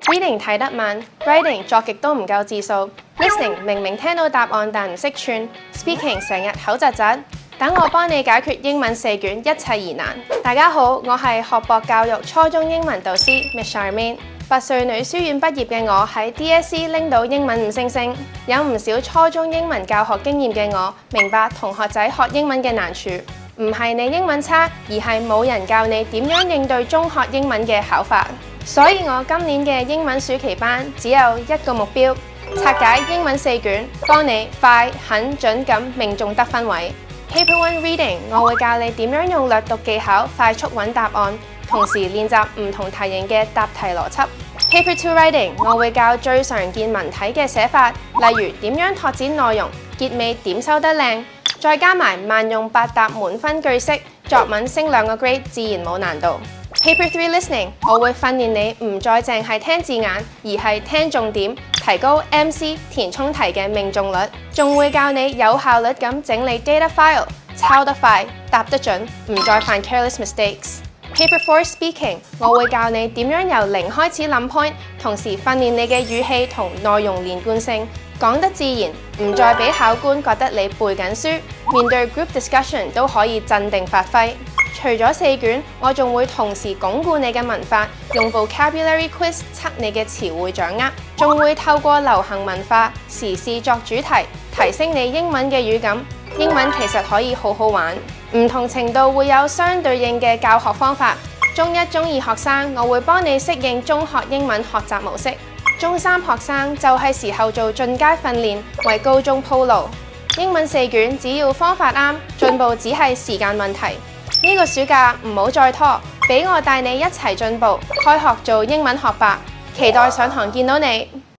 Reading 睇得慢 ，Writing 作極都唔夠字數 ，Listening 明明聽到答案但唔識串 ，Speaking 成日口窒窒。等我幫你解決英文4卷，一切疑難。大家好，我係學博教育初中英文導師 Miss Charmaine。拔萃女書院畢業嘅我喺 DSE 拎到英文5星星，有唔少初中英文教學經驗嘅我，明白同學仔學英文嘅難處，唔係你英文差，而係冇人教你點樣應對中學英文嘅考法。所以我今年嘅英文暑期班只有一個目標，拆解英文4卷，幫你快、狠、準咁命中得分位。Paper 1 Reading 我會教你點樣用略讀技巧快速揾答案，同時練習唔同題型嘅答題邏輯。Paper 2 Writing 我會教最常見文體嘅寫法，例如點樣拓展內容，結尾點收得靚，再加埋萬用百答滿分句式，作文升2個 grade 自然冇難度。Paper 3 Listening 我會訓練你唔再淨係聽字眼，而係聽重點，提高 MC 填充題嘅命中率，仲會教你有效率咁整理 data file， 抄得快，答得準，唔再犯 careless mistakes。Paper 4 Speaking 我會教你點樣由0開始諗 point， 同時訓練你嘅語氣同內容連貫性，講得自然，唔再俾考官覺得你背緊書，面對 group discussion 都可以鎮定發揮。除咗4卷，我仲會同時鞏固你嘅文法，用 vocabulary quiz 測你嘅詞彙掌握，仲會透過流行文化、時事作主題，提升你英文嘅語感。英文其實可以好好玩，唔同程度會有相對應嘅教學方法。中1、中2學生，我會幫你適應中學英文學習模式；中3學生就係時候做進階訓練，為高中鋪路。英文4卷只要方法啱，進步只係時間問題。呢個暑假唔好再拖，俾我帶你一齊進步，開學做英文學霸，期待上堂見到你。